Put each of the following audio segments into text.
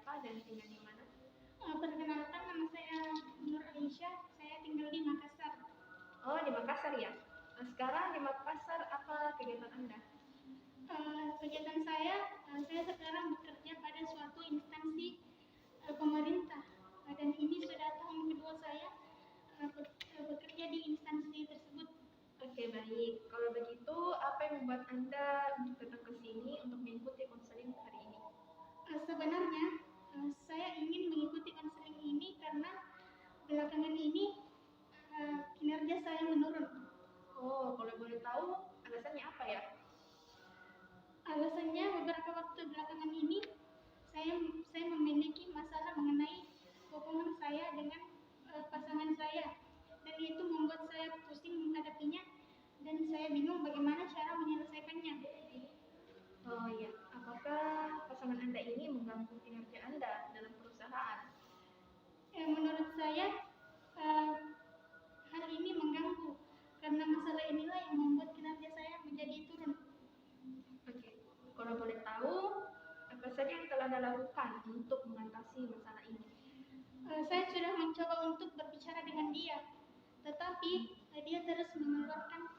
siapa dan tinggal di mana? Perkenalkan, nama saya Nur Aisyah, saya tinggal di Makassar. Oh, di Makassar ya? Nah, sekarang di Makassar apa kegiatan Anda? Kegiatan saya sekarang bekerja pada suatu instansi pemerintah, dan ini sudah tahun kedua saya bekerja di instansi tersebut. Oke, baik. Kalau begitu, apa yang membuat Anda untuk datang ke sini untuk mengikuti konseling hari ini? Sebenarnya saya ingin mengikuti konseling ini karena belakangan ini kinerja saya menurun. Oh, kalau boleh tahu alasannya apa ya? Alasannya, beberapa waktu belakangan ini saya memiliki masalah mengenai hubungan saya dengan pasangan saya, dan itu membuat saya pusing menghadapinya dan saya bingung bagaimana cara menyelesaikannya. Oh iya, apakah pasangan Anda ini mengganggu kinerja Anda dalam perusahaan? Menurut saya hal ini mengganggu karena masalah inilah yang membuat kinerja saya menjadi turun. Oke, kalau boleh tahu, apa saja yang telah Anda lakukan untuk mengatasi masalah ini? Saya sudah mencoba untuk berbicara dengan dia, tetapi dia terus mengeluarkan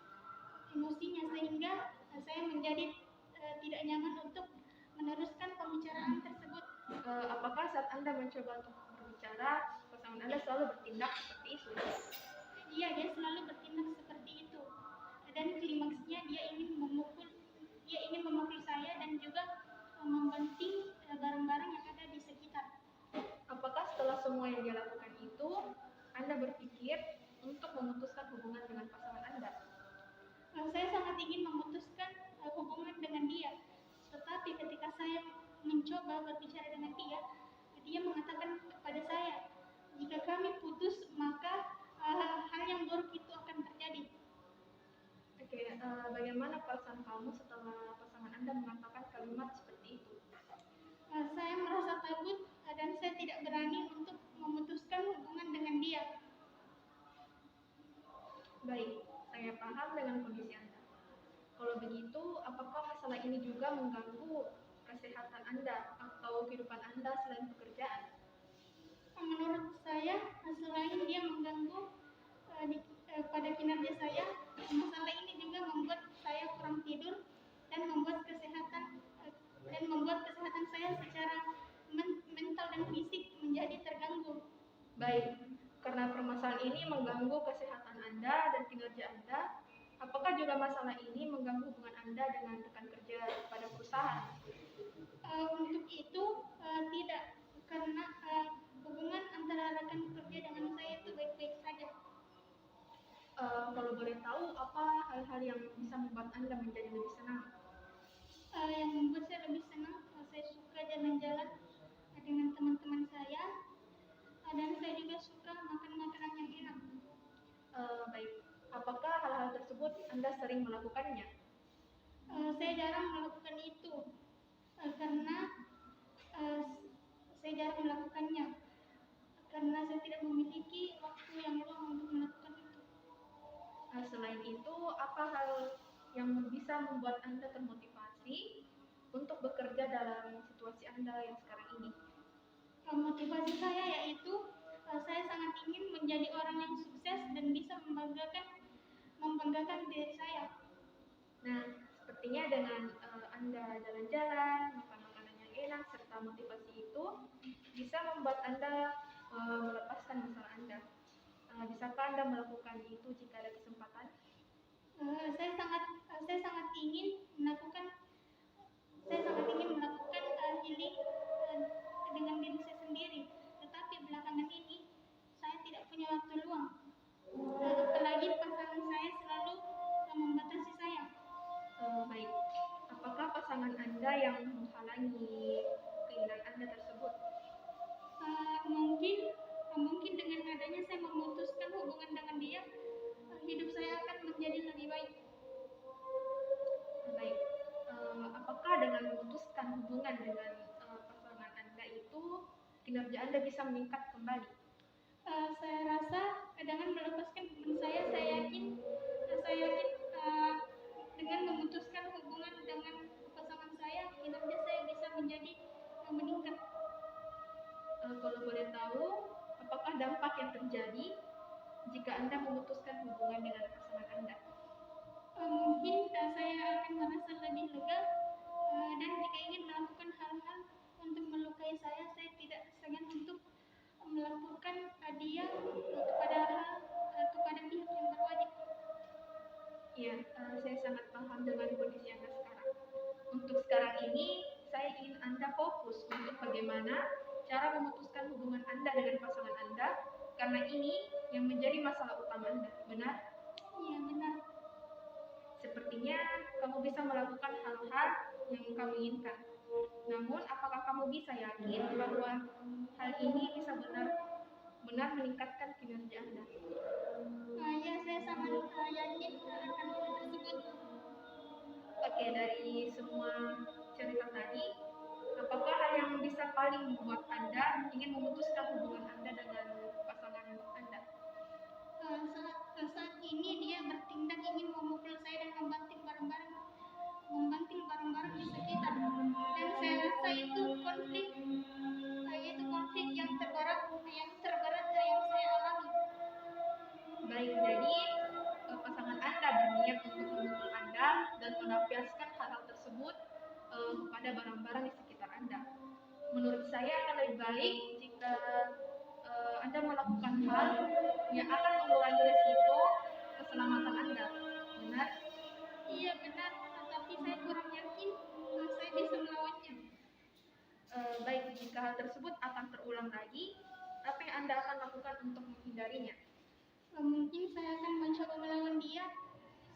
emosinya sehingga saya menjadi tidak nyaman untuk meneruskan pembicaraan tersebut. Apakah saat Anda mencoba untuk berbicara, pasangan Anda selalu bertindak seperti itu? Iya, dia selalu bertindak seperti itu. Dan klimaksnya dia ingin memukul saya dan juga membanting barang-barang yang ada di sekitar. Apakah setelah semua yang dia lakukan itu, Anda berpikir untuk memutuskan hubungan dengan pasangan Anda? Saya sangat ingin memutuskan hubungan dengan dia, tetapi ketika saya mencoba berbicara dengan dia, dia mengatakan kepada saya, jika kami putus maka hal yang buruk itu akan terjadi. Oke, bagaimana perasaan kamu setelah pasangan Anda mengatakan kalimat seperti itu? Saya merasa takut dan saya tidak berani untuk memutuskan hubungan dengan dia. Baik, saya paham dengan kondisi Anda. Kalau begitu, apakah masalah ini juga mengganggu kesehatan Anda atau kehidupan Anda selain pekerjaan? Menurut saya, selain dia mengganggu pada kinerja saya, masalah ini juga membuat saya kurang tidur dan membuat kesehatan saya secara mental dan fisik menjadi terganggu. Baik, karena permasalahan ini mengganggu kesehatan Anda dan kinerja Anda, apakah juga masalah ini mengganggu hubungan Anda dengan rekan kerja pada perusahaan? Untuk itu tidak, karena hubungan antara rekan kerja dengan saya itu baik-baik saja. Kalau boleh tahu, apa hal-hal yang bisa membuat Anda menjadi lebih senang? Yang membuat saya lebih senang, saya suka jalan-jalan dengan teman-teman saya, dan saya juga suka makan makanan yang enak. Baik, apakah hal-hal tersebut Anda sering melakukannya? Saya jarang melakukan itu karena saya jarang melakukannya karena saya tidak memiliki waktu yang luang untuk melakukan itu. Selain itu, apa hal yang bisa membuat Anda termotivasi untuk bekerja dalam situasi Anda yang sekarang ini? Motivasi saya yaitu saya sangat ingin menjadi orang yang sukses dan bisa membanggakan diri saya. Nah, sepertinya dengan Anda jalan-jalan, makan makanan yang enak, serta motivasi itu bisa membuat Anda melepaskan masalah Anda. Bisakah Anda melakukan itu jika ada kesempatan? Saya sangat ingin melakukan healing dengan diri saya sendiri, tetapi belakangan ini saya tidak punya waktu luang. Apalagi pasangan saya selalu membatasi saya. Baik, apakah pasangan Anda yang menghalangi keinginan Anda tersebut? Mungkin dengan adanya saya memutuskan hubungan dengan dia, hidup saya akan menjadi lebih baik. Baik, apakah dengan memutuskan hubungan dengan pasangan Anda itu kinerja Anda bisa meningkat kembali? Saya rasa dengan melepaskan teman saya yakin dengan memutuskan hubungan dengan pasangan saya, kinerja saya bisa menjadi meningkat. Kalau boleh tahu, apakah dampak yang terjadi jika Anda memutuskan hubungan dengan pasangan Anda? Mungkin saya akan merasa lebih lega, dan jika ingin melakukan hal-hal untuk melukai saya tidak segan untuk melaporkan dia kepada pihak yang berwajib. Iya, saya sangat paham dengan kondisi Anda sekarang. Untuk sekarang ini, saya ingin Anda fokus untuk bagaimana cara memutuskan hubungan Anda dengan pasangan Anda, karena ini yang menjadi masalah utama Anda, benar? Iya, benar. Sepertinya kamu bisa melakukan hal-hal yang kamu inginkan. Namun, apakah kamu bisa yakin bahwa hal ini bisa benar-benar meningkatkan kinerja Anda? Ya, saya sangat yakin akan hal tersebut. Oke, dari semua cerita tadi, apakah hal yang bisa paling membuat Anda ingin memutuskan hubungan Anda dengan pasangan Anda? Saat ini dia bertindak ingin memukul saya dan membanting barang-barang di sekitar, dan saya rasa itu konflik yang terberat yang saya alami. Baik, jadi pasangan Anda berniat untuk memukul Anda dan melampiaskan hal-hal tersebut kepada barang-barang di sekitar Anda. Menurut saya akan lebih baik jika Anda melakukan hal yang akan mengurangi risiko keselamatan Anda. Benar? Iya, benar, tapi saya kurang yakin saya bisa melawannya. Baik, jika hal tersebut akan terulang lagi, apa yang Anda akan lakukan untuk menghindarinya? Mungkin saya akan mencoba melawan dia,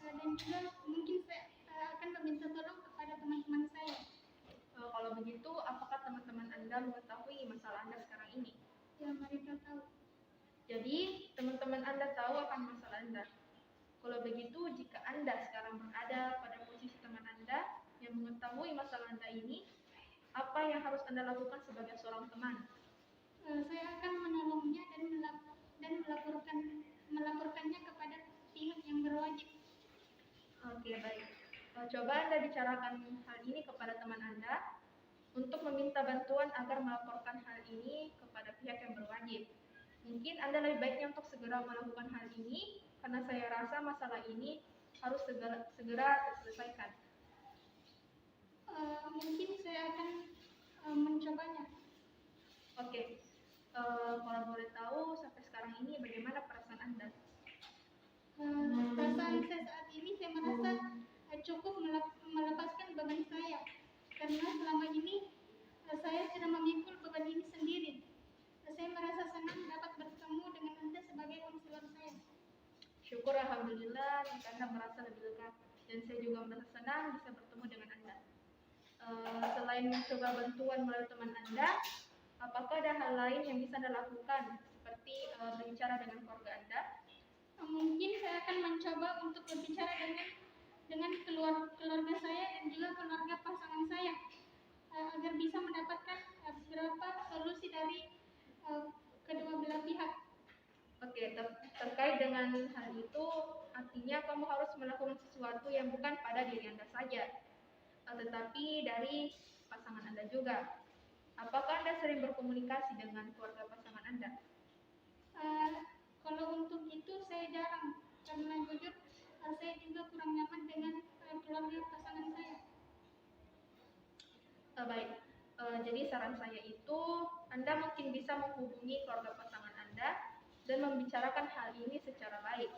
dan juga mungkin saya akan meminta tolong kepada teman-teman saya. Kalau begitu, apakah teman-teman Anda mengetahui masalah Anda sekarang ini? Ya, mereka tahu. Jadi, teman-teman Anda tahu akan masalah Anda. Kalau begitu, jika Anda sekarang berada pada posisi teman Anda yang mengetahui masalah Anda ini, apa yang harus Anda lakukan sebagai seorang teman? Saya akan menolongnya dan melaporkannya kepada pihak yang berwajib. Oke, baik. Coba Anda bicarakan hal ini kepada teman Anda untuk meminta bantuan agar melaporkan hal ini kepada pihak yang berwajib. Mungkin Anda lebih baiknya untuk segera melakukan hal ini, karena saya rasa masalah ini harus segera terselesaikan. Mungkin saya akan mencobanya. Oke, kalau boleh tahu sampai sekarang ini bagaimana perasaan Anda? Perasaan saya saat ini, saya merasa cukup melepaskan beban saya, karena selama ini saya sudah memikul beban ini sendiri. Saya merasa senang dapat bertemu dengan Anda sebagai konselor saya. Syukur, alhamdulillah jika Anda merasa lebih lega, dan saya juga merasa senang bisa bertemu dengan Anda. Selain mencoba bantuan melalui teman Anda, apakah ada hal lain yang bisa Anda lakukan, seperti berbicara dengan keluarga Anda? Mungkin saya akan mencoba untuk berbicara dengan keluarga saya dan juga keluarga pasangan saya, agar bisa mendapatkan beberapa solusi dari kedua belah pihak. Oke, terkait dengan hal itu, artinya kamu harus melakukan sesuatu yang bukan pada diri Anda saja, tetapi dari pasangan Anda juga. Apakah Anda sering berkomunikasi dengan keluarga pasangan Anda? Kalau untuk itu saya jarang, karena jujur saya juga kurang nyaman dengan keluarga pasangan saya. Baik, jadi saran saya itu Anda mungkin bisa menghubungi keluarga pasangan Anda dan membicarakan hal ini secara baik.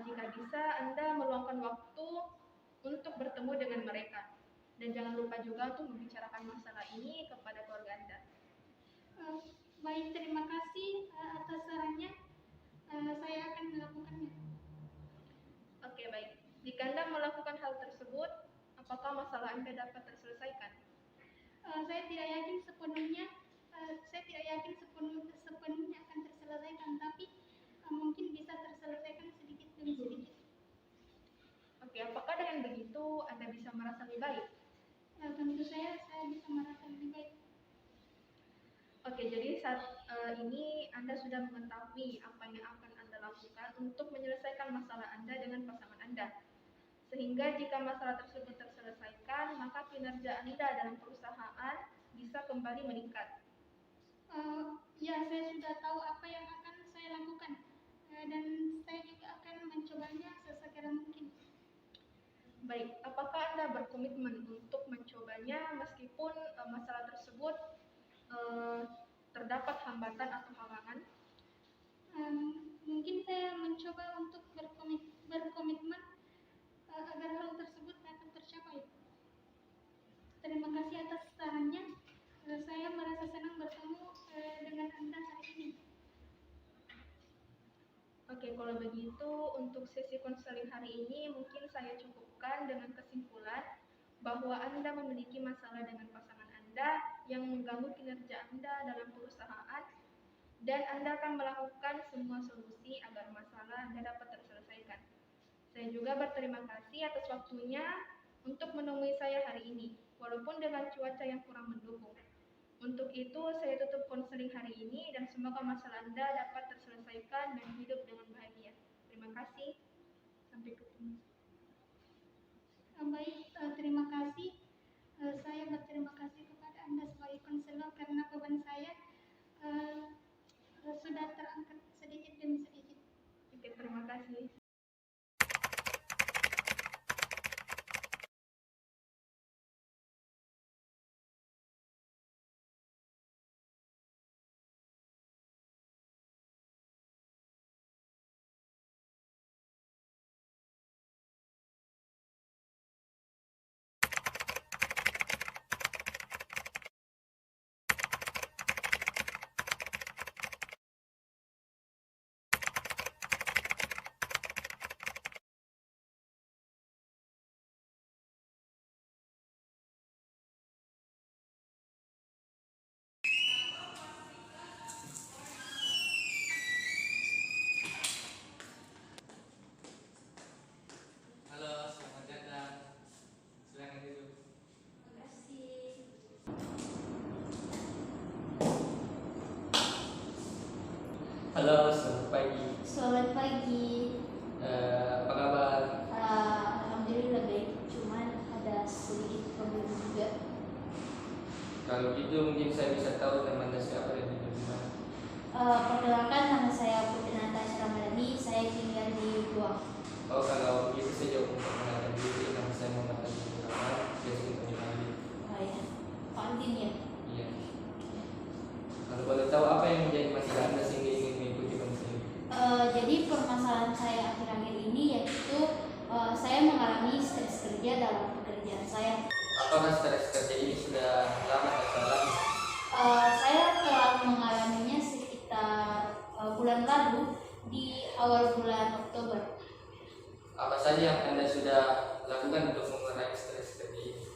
Jika bisa, Anda meluangkan waktu untuk bertemu dengan mereka. Dan jangan lupa juga untuk membicarakan masalah ini kepada keluarga Anda. Baik, terima kasih atas sarannya. Saya akan melakukannya. Oke, baik. Jika Anda melakukan hal tersebut, apakah masalah Anda dapat terselesaikan? Saya tidak yakin sepenuhnya akan terselesaikan, tapi mungkin bisa terselesaikan sedikit demi sedikit. Oke, apakah dengan begitu Anda bisa merasa lebih baik? Tentu saya bisa merasa lebih baik. Oke, jadi saat ini Anda sudah mengetahui apa yang akan Anda lakukan untuk menyelesaikan masalah Anda dengan pasangan Anda. Sehingga jika masalah tersebut terselesaikan, maka kinerja Anda dalam perusahaan bisa kembali meningkat. Ya, saya sudah tahu apa yang akan saya lakukan. Dan saya juga akan mencobanya sesegera mungkin. Baik, apakah Anda berkomitmen untuk mencobanya meskipun masalah tersebut eh, terdapat hambatan atau halangan? Mungkin saya mencoba untuk berkomitmen agar hal tersebut dapat tercapai. Terima kasih atas sarannya. Saya merasa senang bertemu dengan Anda hari ini. Oke, kalau begitu untuk sesi konseling hari ini mungkin saya cukupkan dengan kesimpulan bahwa Anda memiliki masalah dengan pasangan Anda yang mengganggu kinerja Anda dalam perusahaan dan Anda akan melakukan semua solusi agar masalah Anda dapat terselesaikan. Saya juga berterima kasih atas waktunya untuk menemui saya hari ini, walaupun dengan cuaca yang kurang mendukung. Untuk itu, saya tutup konseling hari ini dan semoga masalah Anda dapat terselesaikan dan hidup dengan bahagia. Terima kasih. Sampai ketemu. Baik, terima kasih. Saya berterima kasih kepada Anda sebagai konselor karena beban saya sudah terangkat sedikit demi sedikit. Oke, terima kasih. Halo, selamat datang. Silakan duduk. Halo, selamat pagi. Selamat pagi. Apa kabar? Alhamdulillah baik. Cuman ada sedikit problem juga. Kalau gitu mungkin saya bisa tahu nama Anda siapa dan tinggal di mana. Perkenalkan, nama saya Putri Natasha Ramadhani. Saya tinggal di Luang. Oh, kalau begitu saya jawab untuk mengenalkan diri. Nama saya Muhammad Azizul Rahman. Biasa dipanggil Andi. Oh ya, Pak Andin ya. Iya. Kalau boleh tahu apa yang menjadi masalah Anda sehingga ingin mengikuti konseling? Jadi permasalahan saya akhir-akhir ini yaitu saya mengalami stres kerja dalam pekerjaan saya. Apakah stres kerja ini sudah lama atau lama? Saya telah mengalaminya sekitar bulan lalu di awal bulan Oktober. Apa saja yang Anda sudah lakukan untuk mengurangi stres kerja ini?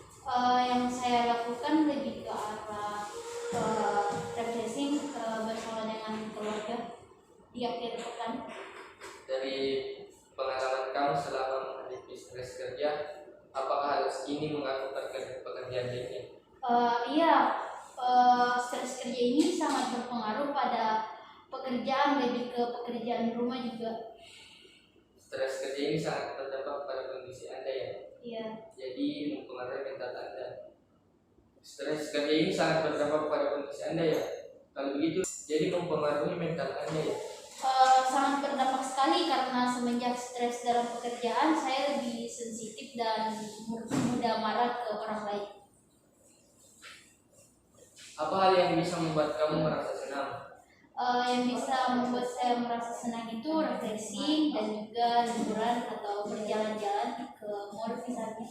Yang saya lakukan lebih ke arah refreshing, bersama dengan keluarga di akhir pekan. Dari pengalaman kamu selama menghadapi stres kerja, apakah hal ini mengganggu pekerjaan lainnya? Iya, stres kerja ini sangat berpengaruh pada pekerjaan, lebih ke pekerjaan rumah juga. Stres kerja ini sangat berdampak pada kondisi Anda ya, Iya. jadi mempengaruhi mental Anda. Stres kerja ini sangat berdampak pada kondisi Anda ya, kalau begitu jadi mempengaruhi mental Anda ya. Sangat berdampak sekali karena semenjak stres dalam pekerjaan saya lebih sensitif dan mudah marah ke orang lain. Apa hal yang bisa membuat kamu merasa senang? Yang bisa membuat saya merasa senang itu refreshing dan juga liburan atau berjalan-jalan ke mall misalnya.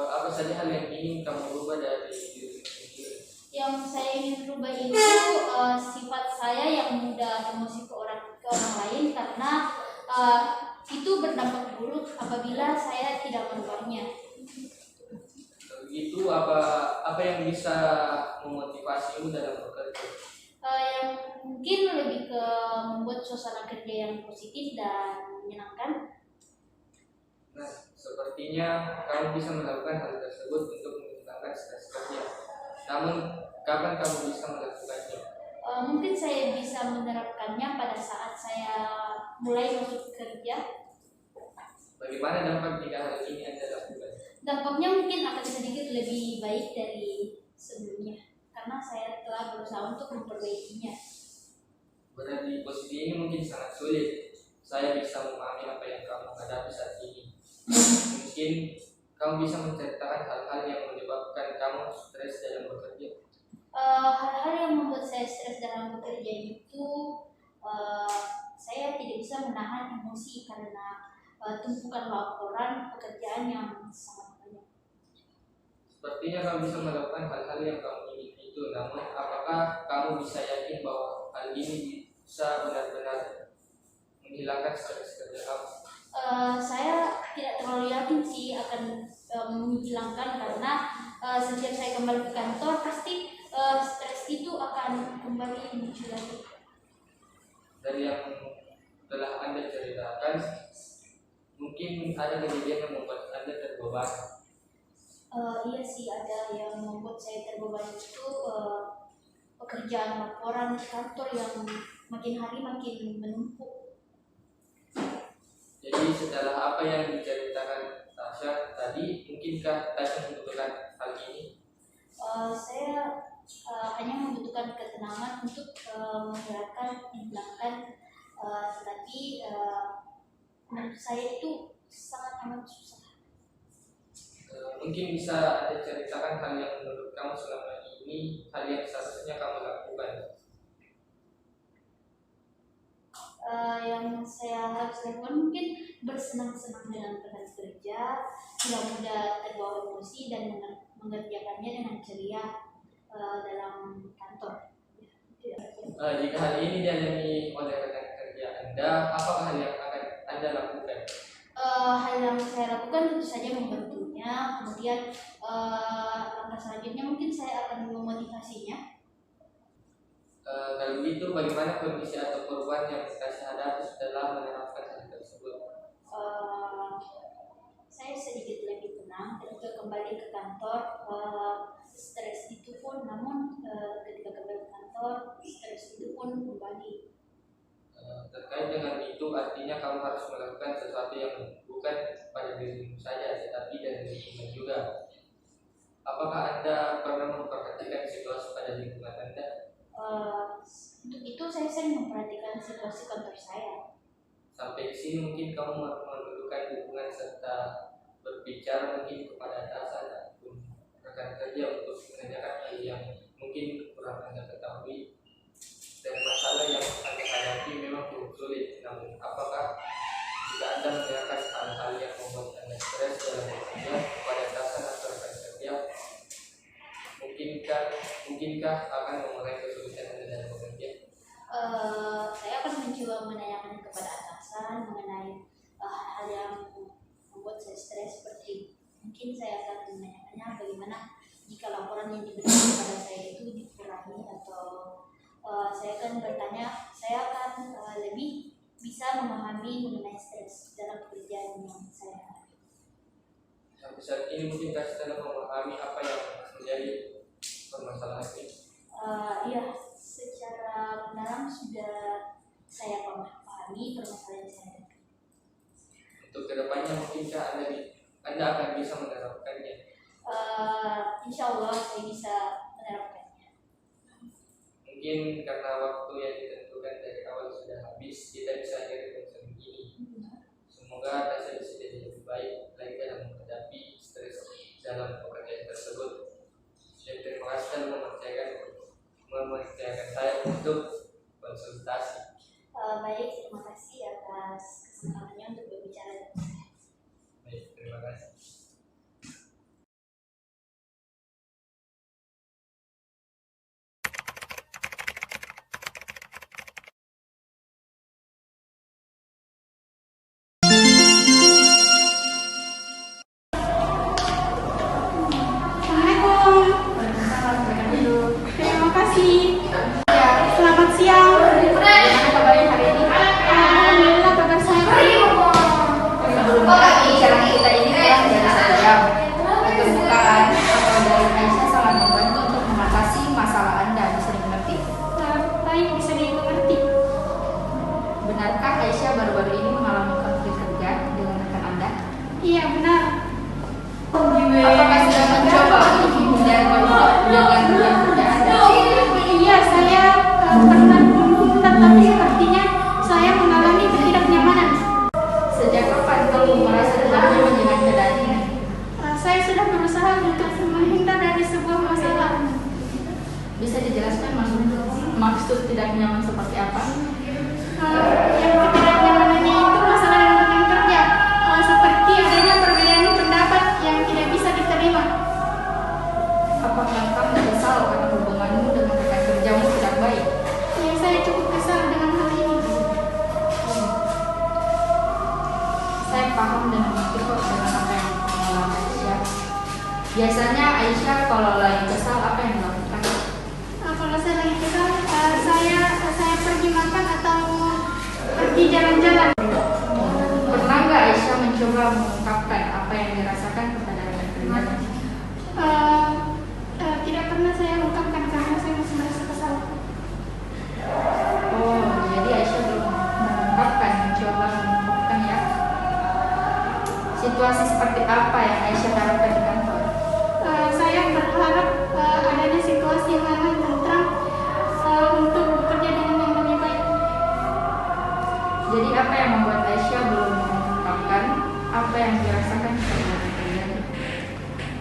Apa saja hal yang ingin kamu rubah dari diri sendiri? Yang saya ingin rubah itu sifat saya yang mudah emosi ke orang lain karena itu berdampak buruk apabila saya tidak merubahnya. Begitu apa yang bisa memotivasimu dalam bekerja? Yang mungkin lebih ke membuat suasana kerja yang positif dan menyenangkan. Nah, sepertinya kamu bisa melakukan hal tersebut untuk menghilangkan stres kerja. Namun, kapan kamu bisa melakukannya? Mungkin saya bisa menerapkannya pada saat saya mulai masuk kerja. Bagaimana dampak jika hal ini Anda lakukan? Dampaknya mungkin akan sedikit lebih baik dari sebelumnya karena saya telah berusaha untuk memperbaikinya. Berada di posisi ini mungkin sangat sulit. Saya bisa memahami apa yang kamu hadapi saat ini. Mungkin kamu bisa menceritakan hal-hal yang menyebabkan kamu stres dalam bekerja. Hal-hal yang membuat saya stres dalam bekerja itu saya tidak bisa menahan emosi karena tumpukan laporan pekerjaan yang sangat banyak. Sepertinya kamu bisa melakukan hal-hal yang kamu ingin itu, namun apakah kamu bisa yakin bahwa hal ini bisa benar-benar menghilangkan stres kerja kamu? Saya tidak terlalu yakin sih akan menghilangkan karena setiap saya kembali ke kantor pasti stres itu akan kembali muncul lagi. Dari yang telah Anda ceritakan, mungkin ada kejadian yang membuat Anda terbebani. Iya sih, ada yang membuat saya terbebani itu pekerjaan laporan kantor yang makin hari makin menumpuk. Jadi setelah apa yang diceritakan Tasya tadi, mungkinkah Tasya membutuhkan hal ini? Saya hanya membutuhkan ketenangan untuk menghilangkan, tetapi menurut saya itu sangat amat susah. Mungkin bisa Anda ceritakan hal yang menurut kamu selama ini, hal yang seharusnya kamu lakukan. Yang saya harus lakukan mungkin bersenang-senang dengan rekan kerja, tidak mudah terbawa emosi dan mengerjakannya dengan ceria dalam kantor. Jika hal ini dialami oleh rekan kerja Anda, apakah hal yang akan Anda lakukan? Hal yang saya lakukan tentu saja membantunya, kemudian langkah selanjutnya mungkin saya akan memotivasinya. Kalau begitu, bagaimana kondisi atau perubahan yang Tasya hadapi setelah menerapkan hal tersebut? Saya sedikit lebih tenang ketika kembali ke kantor. Stres itu pun, namun ketika kembali ke kantor, stres itu pun kembali. Terkait dengan itu, artinya kamu harus melakukan sesuatu yang bukan pada dirimu saja, tetapi dari lingkungan juga. Apakah Anda pernah memperhatikan situasi pada lingkungan Anda? Untuk itu saya sering memperhatikan situasi kantor saya. Sampai di sini mungkin kamu memerlukan dukungan serta berbicara mungkin kepada atasan ataupun rekan kerja untuk menanyakan hal yang mungkin kurang Anda ketahui. Dan masalah yang Anda hadapi memang cukup sulit. Namun apakah jika Anda menanyakan hal-hal yang membuat Anda stres dalam bekerja kepada atasan atau rekan kerja, mungkinkah akan mengurangi kesulitan Anda dalam bekerja? Saya akan mencoba menanyakan kepada atasan mengenai hal-hal yang membuat saya stres, seperti mungkin saya akan menanyakannya bagaimana jika laporan yang diberikan kepada saya itu dikurangi, atau saya akan bertanya, saya akan lebih bisa memahami mengenai stres dalam pekerjaan yang saya hadapi. Sampai saat ini mungkin Tasya telah memahami apa yang menjadi permasalahan ini. Iya, secara mendalam sudah saya pahami permasalahan saya hadapi. Untuk kedepannya mungkinkah Anda akan bisa menerapkannya? Insya Allah saya bisa menerapkannya. Mungkin karena waktu yang ditentukan dari awal sudah habis, kita bisa akhiri episode ini. Semoga Tasya bisa jadi lebih baik lagi dalam menghadapi stres dalam pekerjaan tersebut. Dan terima kasih telah mempercayakan saya untuk konsultasi. Baik, terima kasih atas kesempatannya untuk berbicara dengan saya. Baik, terima kasih. Assalamualaikum. Terima kasih. Ya, selamat siang. Bagaimana kabarnya hari ini? apakah kamu kesal karena hubunganmu dengan rekan kerjamu tidak baik? Ya, saya cukup kesal dengan hal ini. Saya paham dan mengerti kok dengan apa yang dialami Aisyah. Biasanya Aisyah kalau lagi kesal apa yang dilakukan? Kalau saya lagi kesal, saya pergi makan atau pergi jalan-jalan. Pernah nggak Aisyah mencoba mengungkapkan apa yang dirasakan kepada rekan kerjanya? Tidak pernah saya ungkapkan karena saya masih merasa kesal. Oh, jadi Aisyah belum mengungkapkan, mencoba mengungkapkan ya. Situasi seperti apa yang Aisyah harapkan di kantor? Saya berharap adanya situasi yang aman, tentram, untuk bekerja dengan yang lebih baik. Jadi apa yang membuat Aisyah belum mengungkapkan apa yang dirasakan kepada rekan kerjanya?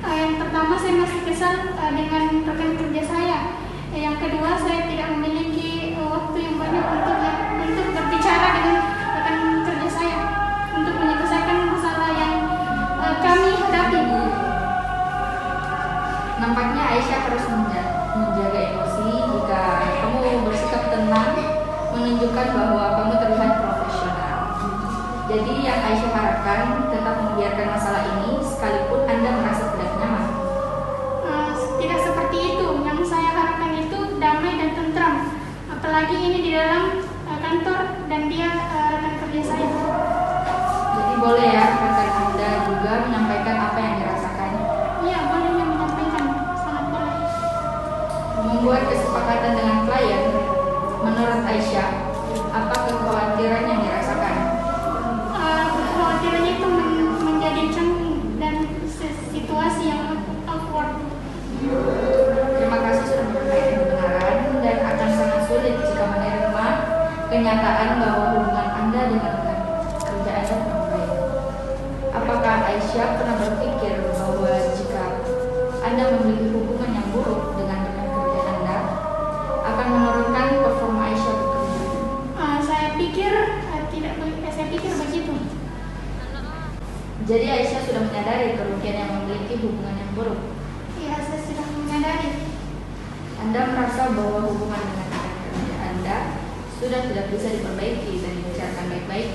Yang pertama, saya masih kesal dengan rekan kerja saya. Yang kedua, saya tidak memiliki waktu yang banyak untuk berbicara dengan rekan kerja saya untuk menyelesaikan masalah yang kami hadapi. Nampaknya Aisyah harus menjaga emosi. Jika kamu bersikap tenang, menunjukkan bahwa kamu terlihat profesional. Jadi yang Aisyah harapkan tetap membiarkan masalah ini sekalipun Anda merasa tidak nyaman. Tidak seperti itu. Yang saya harapkan itu damai dan tentram. Apalagi ini di dalam kantor dan dia rekan kerja saya. Jadi boleh ya rekan Anda juga menyampaikan apa yang dirasakan. Iya, boleh yang menyampaikan. Sangat boleh. Membuat kesepakatan dengan klien, menurut Aisyah, apa kekhawatiran yang dirasakan? Kekhawatirannya itu menjadi canggung dan situasi yang awkward. Terima kasih sudah menyampaikan kebenaran dan akan sangat sulit jika menerima kenyataan bahwa hubungan Anda dengan rekan kerja Anda kurang baik. Apakah Aisyah pernah berpikir bahwa jika Anda memiliki hubungan yang buruk dengan rekan kerja Anda akan menurunkan performa Aisyah bekerja? Saya pikir saya pikir begitu. Jadi Aisyah sudah menyadari kerugian yang memiliki hubungan yang buruk. Ya, saya sudah menyadari. Anda merasa bahwa hubungan dengan rekan kerja Anda sudah tidak bisa diperbaiki dan dibicarakan baik-baik?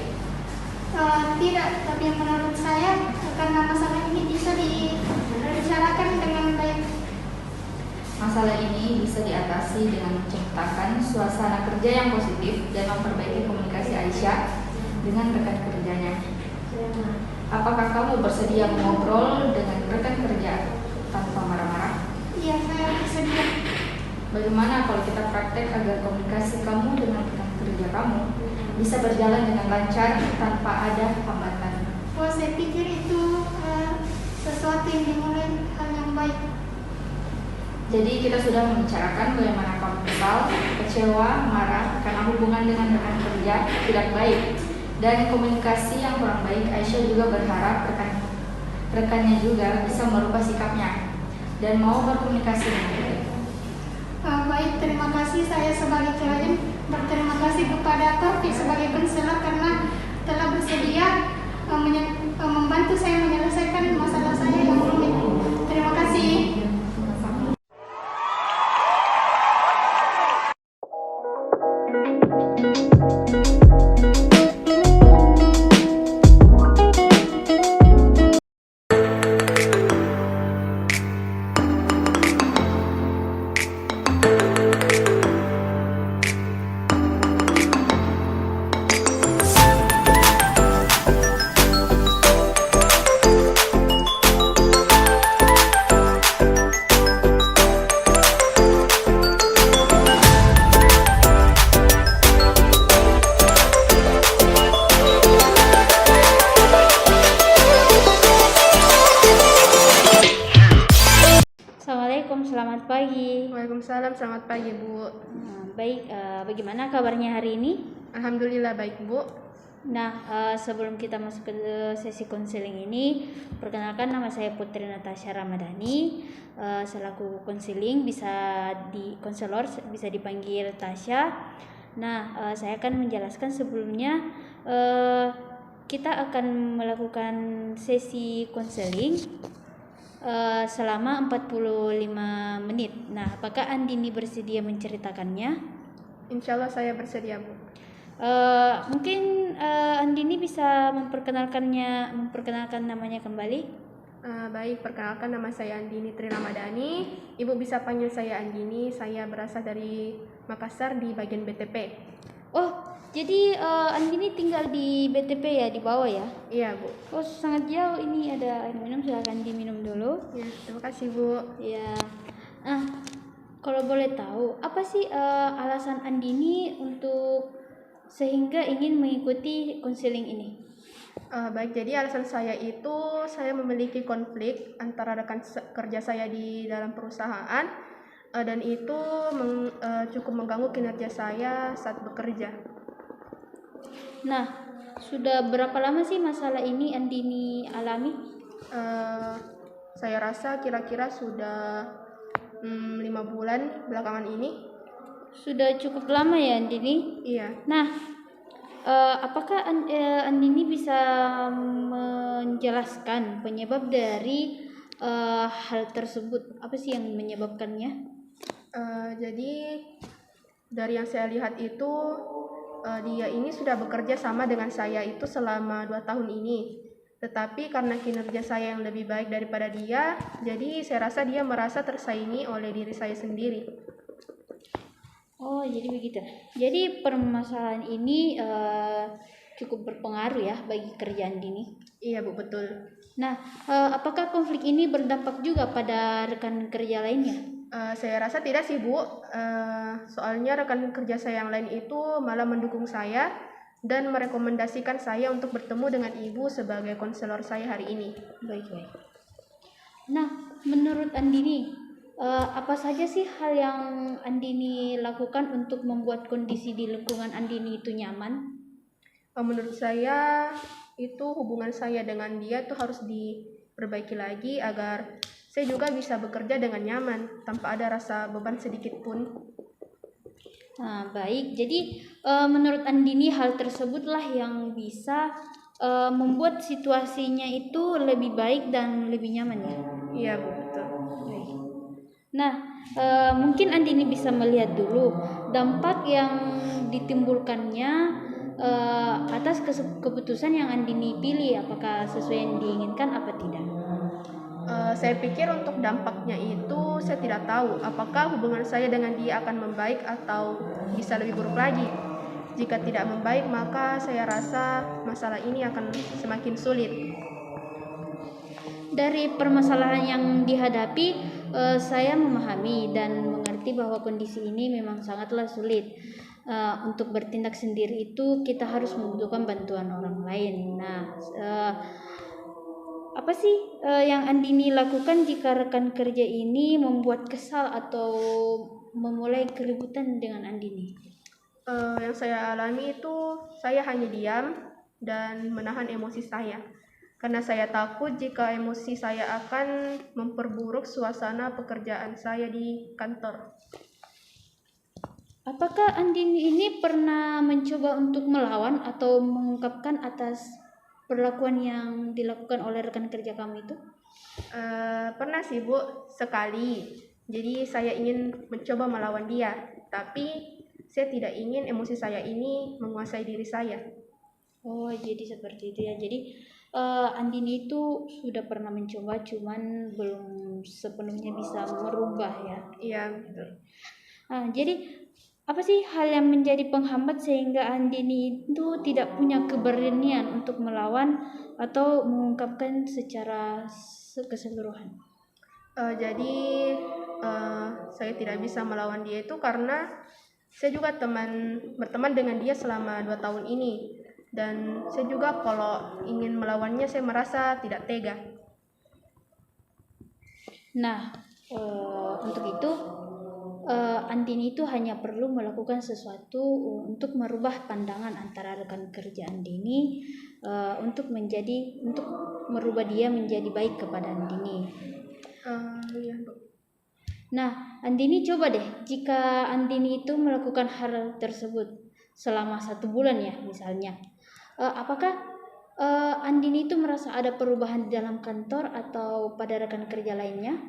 Tidak, tapi menurut saya karena masalah ini bisa dibicarakan dengan baik. Masalah ini bisa diatasi dengan menciptakan suasana kerja yang positif dan memperbaiki komunikasi Aisyah dengan rekan kerjanya. Apakah kamu bersedia mengobrol dengan rekan kerja tanpa marah-marah? Iya, saya bersedia. Bagaimana kalau kita praktek agar komunikasi kamu dengan rekan kerja kamu bisa berjalan dengan lancar tanpa ada hambatan? Saya pikir itu sesuatu yang dimulai hal yang baik. Jadi kita sudah membicarakan bagaimana kamu kesal, kecewa, marah karena hubungan dengan rekan kerja tidak baik dan komunikasi yang kurang baik. Aisyah juga berharap rekannya juga bisa merubah sikapnya dan mau berkomunikasi dengan baik. Baik, terima kasih. Saya sebagai klien berterima kasih kepada Taufik sebagai konselor karena telah bersedia membantu saya menyelesaikan masalah saya yang rumit. Terima kasih. Assalamualaikum, selamat pagi. Waalaikumsalam, selamat pagi Bu. Baik, bagaimana kabarnya hari ini? Alhamdulillah baik Bu. Nah, sebelum kita masuk ke sesi konseling ini, perkenalkan nama saya Putri Natasha Ramadhani, selaku konseling konselor bisa dipanggil Tasya. Nah, saya akan menjelaskan sebelumnya kita akan melakukan sesi konseling selama 45 menit. Nah, apakah Andini bersedia menceritakannya? Insya Allah saya bersedia, Bu. Mungkin Andini bisa memperkenalkan namanya kembali. Baik, perkenalkan nama saya Andini Tri Ramadhani. Ibu bisa panggil saya Andini. Saya berasal dari Makassar di bagian BTP. Oh, jadi Andini tinggal di BTP ya, di bawah ya? Iya, Bu. Oh, sangat jauh. Ini ada air minum, silakan diminum dulu. Ya, terima kasih, Bu. Ya. Nah, kalau boleh tahu, apa sih alasan Andini untuk sehingga ingin mengikuti konseling ini? Baik, jadi alasan saya itu saya memiliki konflik antara rekan kerja saya di dalam perusahaan dan itu cukup mengganggu kinerja saya saat bekerja. Nah, sudah berapa lama sih masalah ini Andini alami? Saya rasa kira-kira sudah 5 bulan belakangan ini. Sudah cukup lama ya Andini? Iya. Nah, apakah Andini bisa menjelaskan penyebab dari hal tersebut? Apa sih yang menyebabkannya? Jadi dari yang saya lihat itu dia ini sudah bekerja sama dengan saya itu selama 2 tahun ini. Tetapi karena kinerja saya yang lebih baik daripada dia, jadi saya rasa dia merasa tersaingi oleh diri saya sendiri. Oh, jadi begitu. Jadi permasalahan ini cukup berpengaruh ya bagi kerjaan Andini. Iya, Bu, betul. Nah, apakah konflik ini berdampak juga pada rekan kerja lainnya? Saya rasa tidak sih, Bu. Soalnya rekan kerja saya yang lain itu malah mendukung saya dan merekomendasikan saya untuk bertemu dengan Ibu sebagai konselor saya hari ini. Baik. Nah, menurut Andini, apa saja sih hal yang Andini lakukan untuk membuat kondisi di lingkungan Andini itu nyaman? Menurut saya itu hubungan saya dengan dia tuh harus diperbaiki lagi agar saya juga bisa bekerja dengan nyaman tanpa ada rasa beban sedikit pun. Nah, baik. Jadi menurut Andini hal tersebutlah yang bisa membuat situasinya itu lebih baik dan lebih nyaman ya. Iya, Bu, betul. Baik. Nah, mungkin Andini bisa melihat dulu dampak yang ditimbulkannya atas keputusan yang Andini pilih, apakah sesuai yang diinginkan apa tidak. Saya pikir untuk dampaknya itu saya tidak tahu apakah hubungan saya dengan dia akan membaik atau bisa lebih buruk lagi. Jika tidak membaik, maka saya rasa masalah ini akan semakin sulit. Dari permasalahan yang dihadapi, saya memahami dan mengerti bahwa kondisi ini memang sangatlah sulit. Untuk bertindak sendiri itu kita harus membutuhkan bantuan orang lain. Nah, apa sih yang Andini lakukan jika rekan kerja ini membuat kesal atau memulai keributan dengan Andini? Yang saya alami itu saya hanya diam dan menahan emosi saya. Karena saya takut jika emosi saya akan memperburuk suasana pekerjaan saya di kantor. Apakah Andini ini pernah mencoba untuk melawan atau mengungkapkan atas perlakuan yang dilakukan oleh rekan kerja kamu itu? Pernah sih, Bu, sekali. Jadi saya ingin mencoba melawan dia, tapi saya tidak ingin emosi saya ini menguasai diri saya. Oh, jadi seperti itu ya. Jadi Andini itu sudah pernah mencoba, cuman belum sepenuhnya bisa merubah ya. Iya, betul. Jadi apa sih hal yang menjadi penghambat sehingga Andini itu tidak punya keberanian untuk melawan atau mengungkapkan secara keseluruhan? Jadi saya tidak bisa melawan dia itu karena saya juga berteman dengan dia selama 2 tahun ini. Dan saya juga kalau ingin melawannya saya merasa tidak tega. Nah, untuk itu Andini itu hanya perlu melakukan sesuatu untuk merubah pandangan antara rekan kerja Andini untuk merubah dia menjadi baik kepada Andini. Iya, Bu. Nah, Andini coba deh jika Andini itu melakukan hal tersebut selama 1 bulan ya misalnya, apakah Andini itu merasa ada perubahan di dalam kantor atau pada rekan kerja lainnya?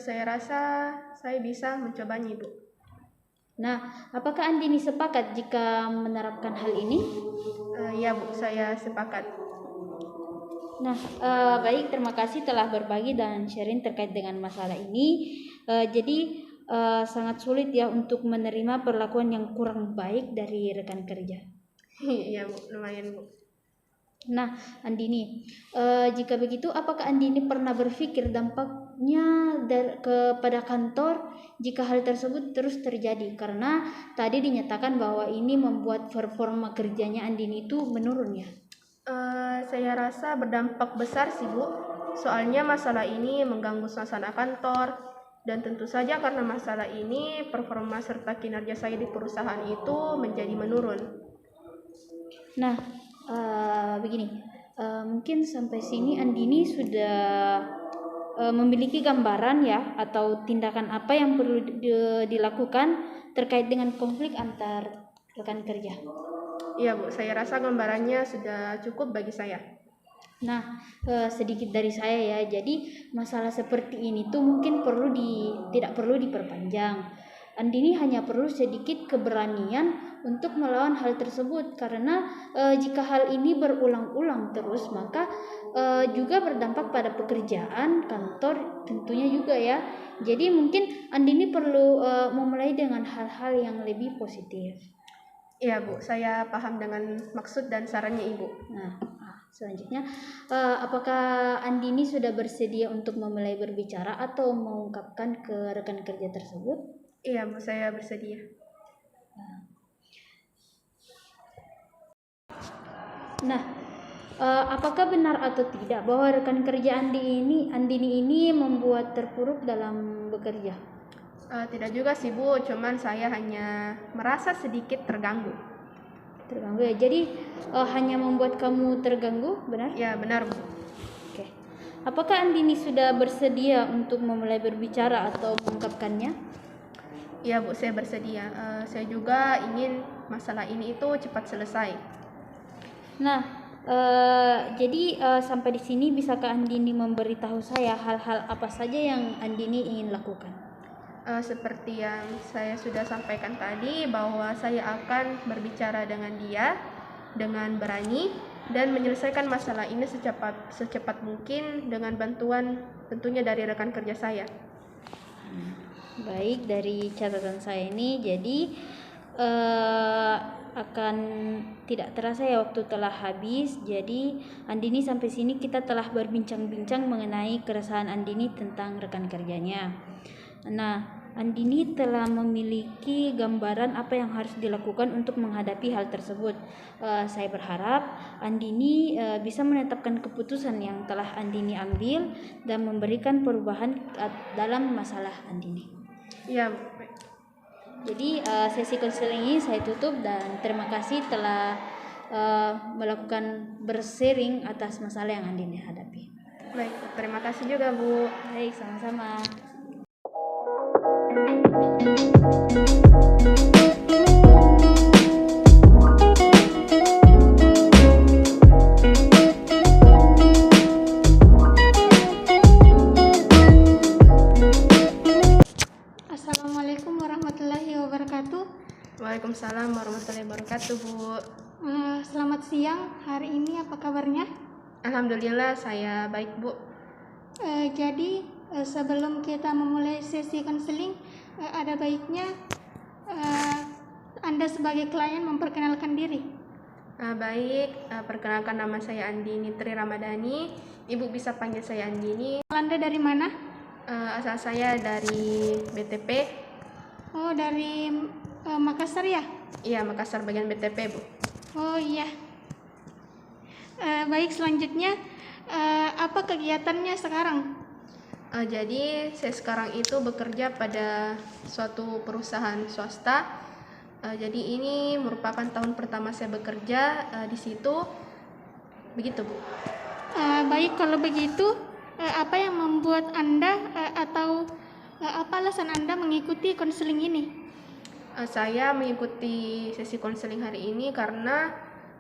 Saya rasa saya bisa mencobanya, Ibu. Nah, apakah Andini sepakat jika menerapkan hal ini? Ya, Bu, saya sepakat. Nah, baik, terima kasih telah berbagi dan sharing terkait dengan masalah ini. Jadi, sangat sulit ya untuk menerima perlakuan yang kurang baik dari rekan kerja. Iya, Bu, lumayan, Bu. Nah, Andini, jika begitu, apakah Andini pernah berpikir dampaknya kepada kantor jika hal tersebut terus terjadi? Karena tadi dinyatakan bahwa ini membuat performa kerjanya Andini itu menurun ya. Saya rasa berdampak besar sih, Bu. Soalnya masalah ini mengganggu suasana kantor, dan tentu saja karena masalah ini performa serta kinerja saya di perusahaan itu menjadi menurun. Nah, begini, mungkin sampai sini Andini sudah memiliki gambaran ya atau tindakan apa yang perlu dilakukan terkait dengan konflik antar rekan kerja. Iya, Bu, saya rasa gambarannya sudah cukup bagi saya. Nah, sedikit dari saya ya. Jadi masalah seperti ini tuh mungkin tidak perlu diperpanjang. Andini hanya perlu sedikit keberanian untuk melawan hal tersebut karena jika hal ini berulang-ulang terus maka juga berdampak pada pekerjaan kantor tentunya juga ya. Jadi mungkin Andini perlu memulai dengan hal-hal yang lebih positif. Iya, Bu, saya paham dengan maksud dan sarannya Ibu. Nah, selanjutnya, apakah Andini sudah bersedia untuk memulai berbicara atau mengungkapkan ke rekan kerja tersebut? Iya, Bu, saya bersedia. Nah, apakah benar atau tidak bahwa rekan kerja Andini ini membuat terpuruk dalam bekerja? Tidak juga sih, Bu, cuman saya hanya merasa sedikit terganggu. Terganggu ya, jadi hanya membuat kamu terganggu, benar? Ya, benar, Bu. Oke. Apakah Andini sudah bersedia untuk memulai berbicara atau mengungkapkannya? Iya, Bu, saya bersedia. Saya juga ingin masalah ini itu cepat selesai. Nah, jadi sampai di sini bisakah Andini memberitahu saya hal-hal apa saja yang Andini ingin lakukan? Seperti yang saya sudah sampaikan tadi, bahwa saya akan berbicara dengan dia dengan berani dan menyelesaikan masalah ini secepat mungkin dengan bantuan tentunya dari rekan kerja saya. Baik, dari catatan saya ini jadi akan tidak terasa ya waktu telah habis. Jadi Andini sampai sini kita telah berbincang-bincang mengenai keresahan Andini tentang rekan kerjanya. Nah, Andini telah memiliki gambaran apa yang harus dilakukan untuk menghadapi hal tersebut. Saya berharap Andini bisa menetapkan keputusan yang telah Andini ambil dan memberikan perubahan dalam masalah Andini. Iya. Jadi sesi konseling ini saya tutup dan terima kasih telah melakukan bersharing atas masalah yang Andini hadapi. Baik, terima kasih juga, Bu. Baik, sama-sama. Assalamualaikum warahmatullahi wabarakatuh. Waalaikumsalam warahmatullahi wabarakatuh, Bu. Selamat siang. Hari ini apa kabarnya? Alhamdulillah, saya baik, Bu. Jadi sebelum kita memulai sesi konseling, ada baiknya Anda sebagai klien memperkenalkan diri. Baik, perkenalkan nama saya Andini Tri Ramadhani. Ibu bisa panggil saya Andini. Anda dari mana? Asal saya dari BTP. Oh, dari Makassar ya? Iya, Makassar bagian BTP, Bu. Oh iya. Baik, selanjutnya apa kegiatannya sekarang? Jadi saya sekarang itu bekerja pada suatu perusahaan swasta. Jadi ini merupakan tahun pertama saya bekerja di situ. Begitu, Bu. Baik, kalau begitu apa yang membuat Anda atau apa alasan Anda mengikuti konseling ini? Saya mengikuti sesi konseling hari ini karena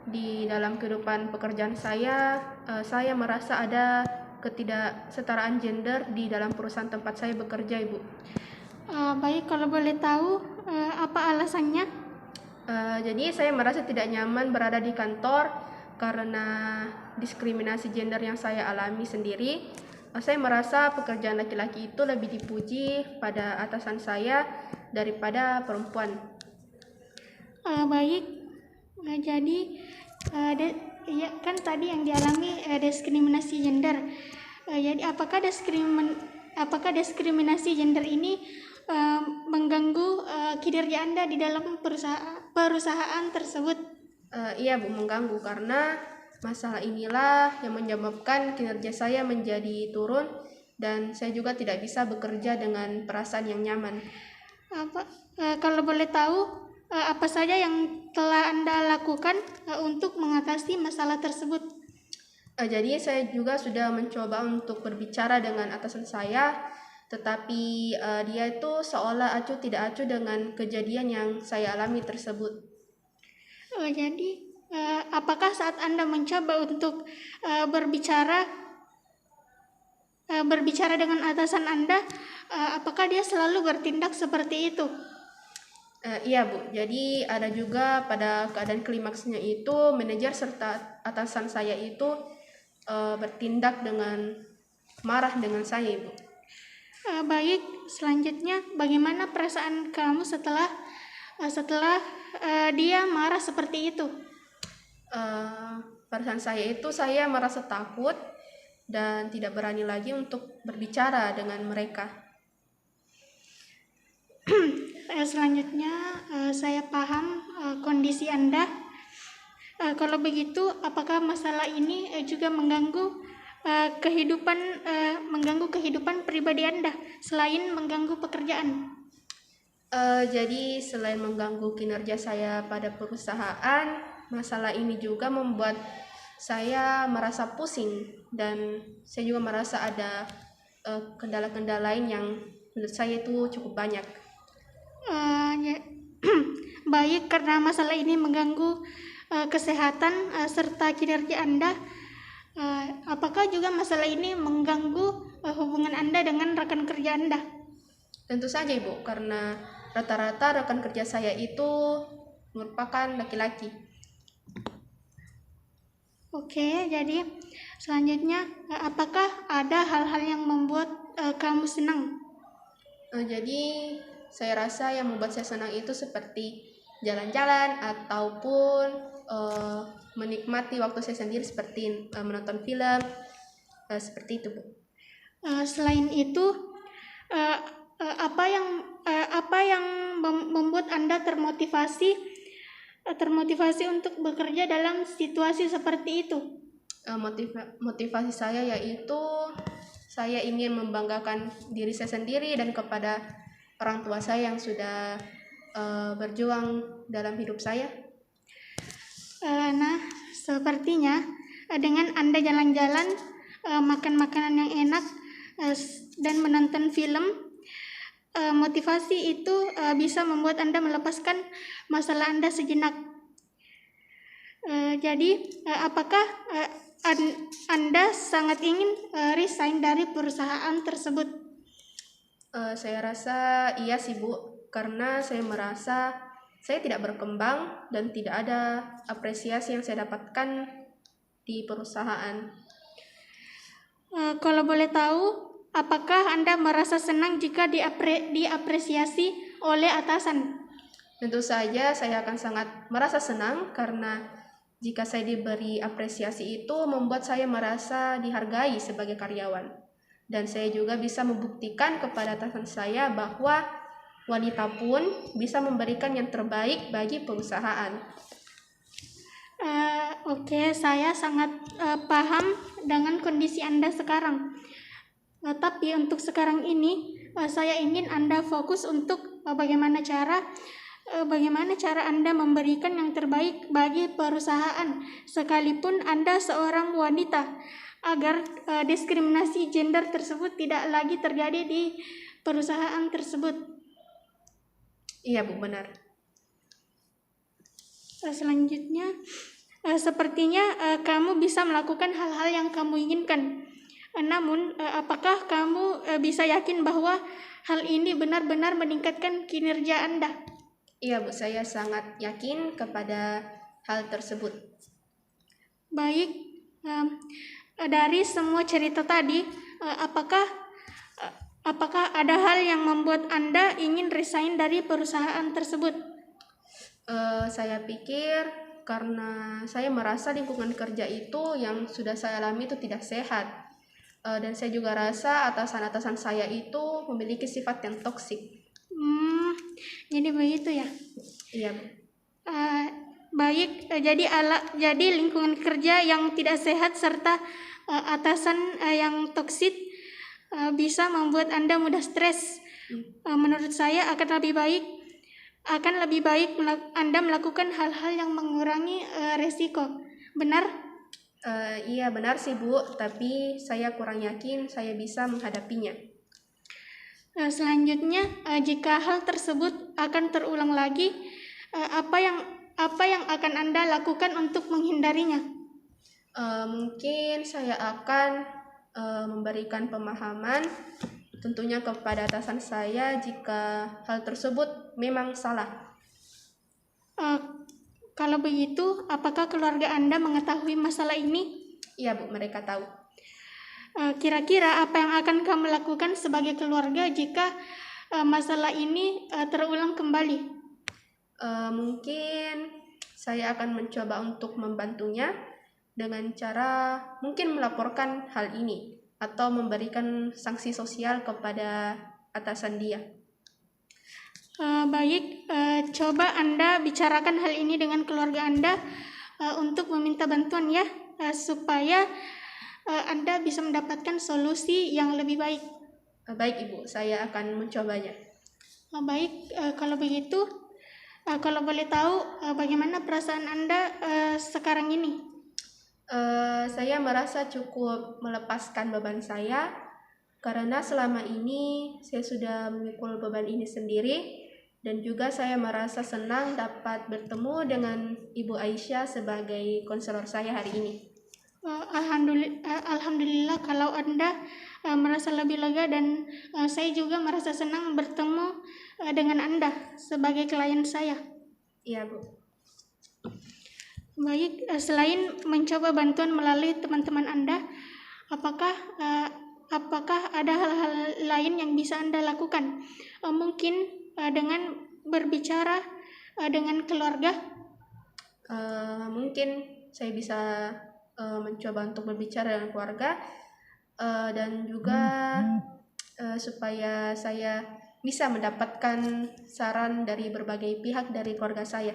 di dalam kehidupan pekerjaan saya merasa ada ketidaksetaraan gender di dalam perusahaan tempat saya bekerja, Ibu. Baik, kalau boleh tahu apa alasannya? Jadi saya merasa tidak nyaman berada di kantor karena diskriminasi gender yang saya alami sendiri. Saya merasa pekerjaan laki-laki itu lebih dipuji pada atasan saya daripada perempuan. Baik, jadi ya kan tadi yang dialami diskriminasi gender. Jadi apakah diskriminasi gender ini mengganggu kinerja Anda di dalam perusahaan tersebut? Iya, Bu, mengganggu karena masalah inilah yang menyebabkan kinerja saya menjadi turun dan saya juga tidak bisa bekerja dengan perasaan yang nyaman. Kalau boleh tahu apa saja yang telah Anda lakukan untuk mengatasi masalah tersebut? Jadi saya juga sudah mencoba untuk berbicara dengan atasan saya, tetapi dia itu seolah acuh tidak acuh dengan kejadian yang saya alami tersebut. Jadi apakah saat Anda mencoba untuk berbicara dengan atasan Anda, apakah dia selalu bertindak seperti itu? Iya, Bu. Jadi ada juga pada keadaan klimaksnya itu manajer serta atasan saya itu bertindak dengan marah dengan saya, Ibu. Baik, selanjutnya bagaimana perasaan kamu setelah dia marah seperti itu? Perasaan saya merasa takut dan tidak berani lagi untuk berbicara dengan mereka. Selanjutnya saya paham kondisi Anda. Kalau begitu, apakah masalah ini juga mengganggu kehidupan pribadi Anda selain mengganggu pekerjaan? Jadi selain mengganggu kinerja saya pada perusahaan, masalah ini juga membuat saya merasa pusing dan saya juga merasa ada kendala-kendala lain yang menurut saya itu cukup banyak. Baik, karena masalah ini mengganggu kesehatan serta kinerja Anda, apakah juga masalah ini mengganggu hubungan Anda dengan rekan kerja Anda? Tentu saja, Ibu, karena rata-rata rekan kerja saya itu merupakan laki-laki. Oke, jadi selanjutnya apakah ada hal-hal yang membuat kamu senang? Jadi saya rasa yang membuat saya senang itu seperti jalan-jalan ataupun menikmati waktu saya sendiri seperti menonton film, seperti itu, Bu. Selain itu, apa yang membuat Anda termotivasi untuk bekerja dalam situasi seperti itu? Motivasi saya yaitu saya ingin membanggakan diri saya sendiri dan kepada orang tua saya yang sudah berjuang dalam hidup saya. Nah, sepertinya dengan Anda jalan-jalan, makan makanan yang enak, dan menonton film, motivasi itu bisa membuat Anda melepaskan masalah Anda sejenak. Jadi, apakah Anda sangat ingin resign dari perusahaan tersebut? Saya rasa iya sih, Bu, karena saya merasa saya tidak berkembang dan tidak ada apresiasi yang saya dapatkan di perusahaan. Kalau boleh tahu, apakah Anda merasa senang jika diapresiasi oleh atasan? Tentu saja saya akan sangat merasa senang karena jika saya diberi apresiasi itu membuat saya merasa dihargai sebagai karyawan. Dan saya juga bisa membuktikan kepada atasan saya bahwa wanita pun bisa memberikan yang terbaik bagi perusahaan. Oke, saya sangat paham dengan kondisi Anda sekarang. Tapi untuk sekarang ini, saya ingin Anda fokus untuk bagaimana cara Anda memberikan yang terbaik bagi perusahaan, sekalipun Anda seorang wanita, agar diskriminasi gender tersebut tidak lagi terjadi di perusahaan tersebut. Iya, Bu, benar. Selanjutnya, Sepertinya kamu bisa melakukan hal-hal yang kamu inginkan. Namun, apakah kamu bisa yakin bahwa hal ini benar-benar meningkatkan kinerja Anda? Iya Bu, saya sangat yakin kepada hal tersebut. Baik, dari semua cerita tadi, apakah ada hal yang membuat Anda ingin resign dari perusahaan tersebut? Saya pikir karena saya merasa lingkungan kerja itu yang sudah saya alami itu tidak sehat. Dan saya juga rasa atasan-atasan saya itu memiliki sifat yang toksik. Jadi begitu ya. Iya Bu. Baik, jadi lingkungan kerja yang tidak sehat serta atasan yang toksik bisa membuat Anda mudah stres. Menurut saya akan lebih baik Anda melakukan hal-hal yang mengurangi resiko. Benar? Iya benar sih Bu, tapi saya kurang yakin saya bisa menghadapinya. Selanjutnya, jika hal tersebut akan terulang lagi, apa yang akan Anda lakukan untuk menghindarinya? Mungkin saya akan memberikan pemahaman tentunya kepada atasan saya jika hal tersebut memang salah. Kalau begitu, apakah keluarga Anda mengetahui masalah ini? Iya Bu, mereka tahu. Kira-kira apa yang akan kamu lakukan sebagai keluarga jika masalah ini terulang kembali? Mungkin saya akan mencoba untuk membantunya dengan cara mungkin melaporkan hal ini atau memberikan sanksi sosial kepada atasan dia. Baik, coba Anda bicarakan hal ini dengan keluarga Anda untuk meminta bantuan ya, supaya Anda bisa mendapatkan solusi yang lebih baik. Baik Ibu, saya akan mencobanya. Baik, kalau begitu, kalau boleh tahu bagaimana perasaan Anda sekarang ini? Saya merasa cukup melepaskan beban saya karena selama ini saya sudah memikul beban ini sendiri, dan juga saya merasa senang dapat bertemu dengan Ibu Aisyah sebagai konselor saya hari ini. Alhamdulillah kalau Anda merasa lebih lega, dan saya juga merasa senang bertemu dengan Anda sebagai klien saya. Iya Bu. Baik, selain mencoba bantuan melalui teman-teman Anda, apakah ada hal-hal lain yang bisa Anda lakukan? Mungkin dengan berbicara dengan keluarga. Mungkin saya bisa mencoba untuk berbicara dengan keluarga, dan juga supaya saya bisa mendapatkan saran dari berbagai pihak dari keluarga saya.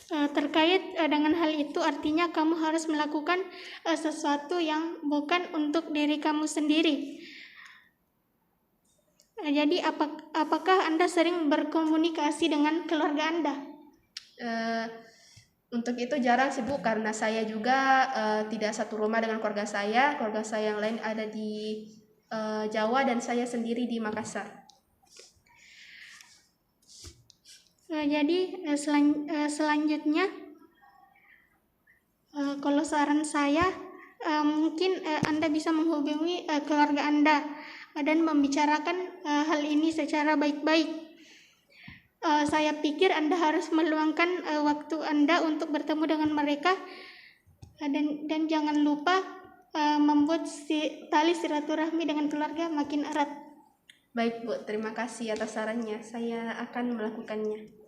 Terkait dengan hal itu, artinya kamu harus melakukan sesuatu yang bukan untuk diri kamu sendiri. Jadi apakah Anda sering berkomunikasi dengan keluarga Anda? Untuk itu jarang sih Bu, karena saya juga tidak satu rumah dengan keluarga saya yang lain ada di Jawa dan saya sendiri di Makassar. Jadi selanjutnya, kalau saran saya, mungkin Anda bisa menghubungi keluarga Anda dan membicarakan hal ini secara baik-baik. Saya pikir Anda harus meluangkan waktu Anda untuk bertemu dengan mereka, dan jangan lupa membuat tali silaturahmi dengan keluarga makin erat. Baik Bu, terima kasih atas sarannya. Saya akan melakukannya.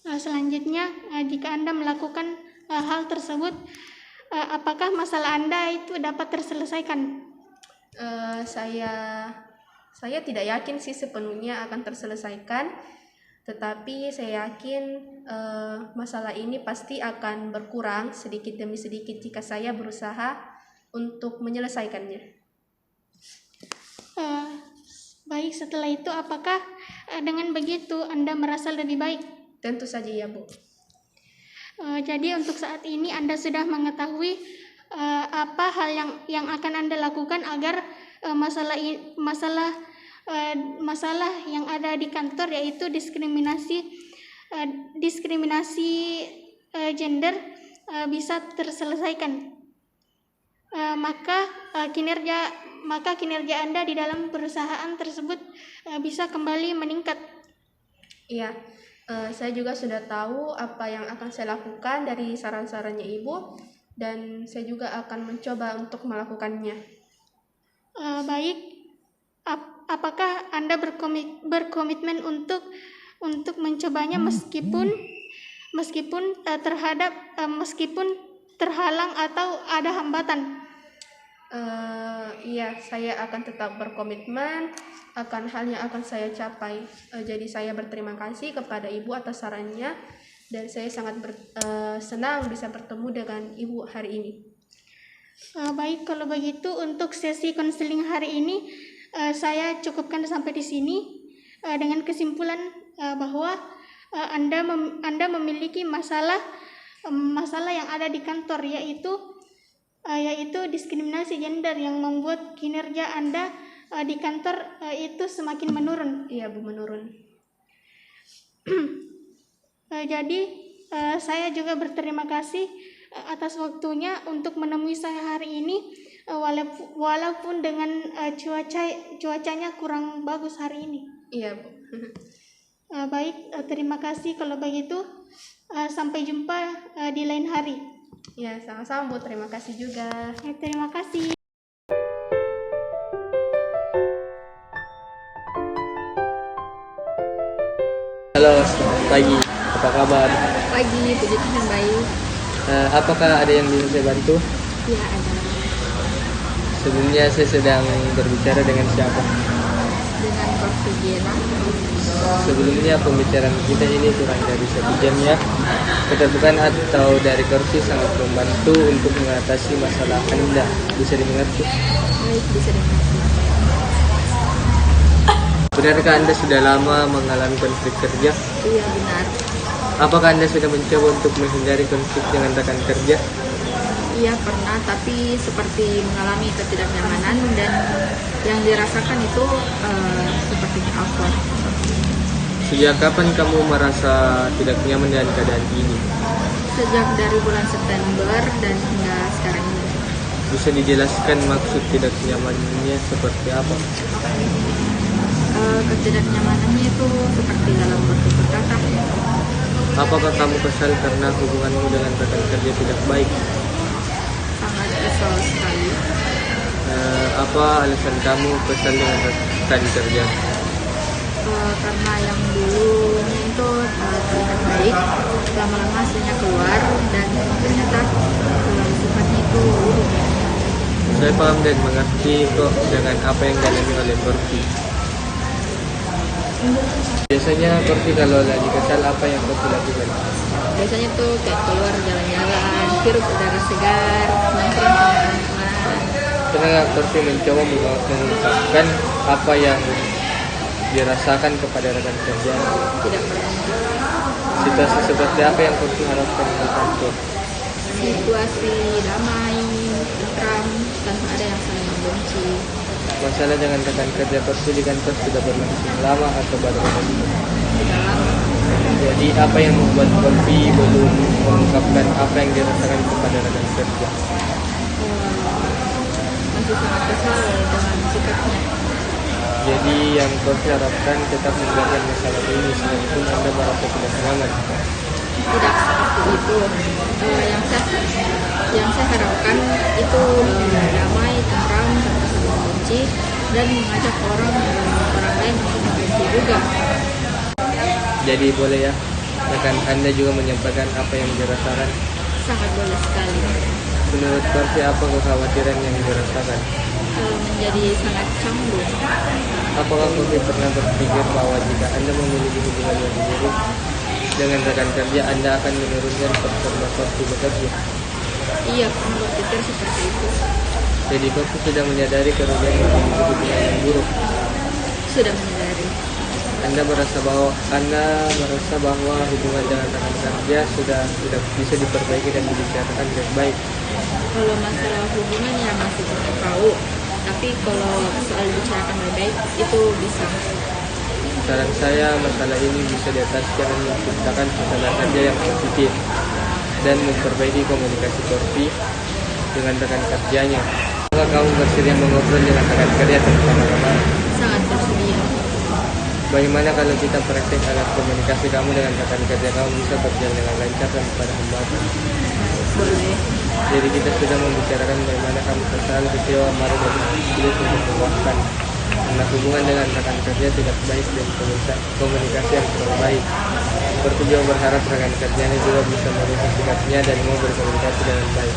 Selanjutnya, jika Anda melakukan hal tersebut, apakah masalah Anda itu dapat terselesaikan? Saya tidak yakin sih sepenuhnya akan terselesaikan, tetapi saya yakin masalah ini pasti akan berkurang sedikit demi sedikit jika saya berusaha untuk menyelesaikannya. Baik, setelah itu apakah dengan begitu Anda merasa lebih baik? Tentu saja ya Bu. Jadi untuk saat ini Anda sudah mengetahui apa hal yang akan Anda lakukan agar masalah yang ada di kantor, yaitu diskriminasi gender bisa terselesaikan. Maka kinerja Anda di dalam perusahaan tersebut bisa kembali meningkat. Iya, saya juga sudah tahu apa yang akan saya lakukan dari saran-sarannya Ibu, dan saya juga akan mencoba untuk melakukannya. Baik, apakah Anda berkomitmen untuk mencobanya meskipun terhalang atau ada hambatan? Iya, saya akan tetap berkomitmen akan hal yang akan saya capai. Jadi saya berterima kasih kepada Ibu atas sarannya, dan saya sangat senang bisa bertemu dengan Ibu hari ini. Baik, kalau begitu untuk sesi konseling hari ini saya cukupkan sampai di sini dengan kesimpulan bahwa Anda memiliki masalah yang ada di kantor, yaitu diskriminasi gender yang membuat kinerja Anda di kantor itu semakin menurun. Iya, Bu, menurun. Jadi saya juga berterima kasih atas waktunya untuk menemui saya hari ini, walaupun dengan cuacanya kurang bagus hari ini. Iya, Bu. Baik, terima kasih kalau begitu. Sampai jumpa di lain hari. Ya, sama-sama, Bu. Terima kasih juga. Terima kasih. Halo, selamat pagi. Apa kabar? Pagi, puji Tuhan baik. Apakah ada yang bisa saya bantu? Ya, ada. Sebelumnya saya sedang berbicara dengan siapa? Dengan Korsi Gena. Sebelumnya pembicaraan kita ini kurang dari 1 jam ya. Keterbukaan atau dari kursi sangat membantu untuk mengatasi masalah Anda. Bisa dimengerti? Baik, bisa dimengerti. Benarkah Anda sudah lama mengalami konflik kerja? Iya, benar. Apakah Anda sudah mencoba untuk menghindari konflik dengan rekan kerja? Iya, pernah, tapi seperti mengalami ketidaknyamanan dan yang dirasakan itu seperti awkward. Sejak kapan kamu merasa tidak nyaman dengan keadaan ini? Sejak dari bulan September dan hingga sekarang ini. Bisa dijelaskan maksud tidak nyamannya seperti apa? Ketidaknyamanannya itu seperti dalam bertutur kata. Apakah kamu kesal karena hubunganmu dengan rekan kerja tidak baik? Sangat kesal sekali. Apa alasan kamu kesal dengan rekan kerja? Karena yang dulu itu terlihat baik, lama-lama hasilnya keluar dan ternyata sifatnya itu buruk. Saya paham dan mengerti kok dengan apa yang dialami oleh Korsi. Biasanya Korsi kalau lagi kesal apa yang Korsi lakukan? Biasanya tuh kayak keluar jalan-jalan, hirup udara segar, nongkrong sama teman-teman. Pernah Korsi mencoba mengungkapkan apa yang dirasakan kepada rekan kerja? Tidak pernah. Situasi seperti apa yang Korsi harapkan di kantor? Situasi damai, tentram, tanpa ada yang saling membenci. Masalah dengan rekan kerja Korsi di kantor sudah berlangsung lama atau baru-baru ini? Tidak lama. Jadi apa yang membuat Korsi belum mengungkapkan apa yang dirasakan kepada rekan kerja? Masih sangat kesal dengan sikapnya. Jadi yang Korsi harapkan tetap meninggalkan masalah ini sekalipun Anda merasa tidak nyaman. Tidak seperti itu. Yang saya harapkan itu damai, tentram, tanpa saling membenci, dan mengajak orang lain untuk membenci juga. Jadi boleh ya, rekan Anda juga menyampaikan apa yang dirasakan. Sangat boleh sekali. Menurut Korsi apa kekhawatiran yang dirasakan? Menjadi sangat canggung. Apakah Korsi pernah berpikir bahwa jika Anda memiliki hubungan yang buruk dengan rekan kerja, Anda akan menurunkan performa Korsi bekerja? Iya, pernah berpikir seperti itu. Jadi Korsi sudah menyadari kerugian memiliki hubungan yang buruk. Sudah menyadari. Anda merasa bahwa hubungan dengan rekan kerja sudah bisa diperbaiki dan dibicarakan dengan baik. Kalau masalah hubungannya masih belum tahu, tapi kalau soal dibicarakan baik-baik itu bisa. Saran saya masalah ini bisa diatasi dengan menciptakan suasana kerja yang positif. dan memperbaiki komunikasi Korpi dengan rekan kerjanya. Apakah kamu bersedia mengobrol dengan rekan kerja tentang ramalan? Sangat bersedia. Bagaimana kalau kita praktek agar komunikasi kamu dengan rekan kerja kamu bisa berjalan dengan lancar dan pada hambatan? Boleh. Jadi kita sudah membicarakan bagaimana kamu selalu kecewa, marah dan sulit untuk meluapkan. Karena hubungan dengan rekan kerja tidak baik dan komunikasi yang kurang baik. Seperti juga berharap rekan kerjanya juga bisa merubah sikapnya dan mau berkomunikasi dengan baik.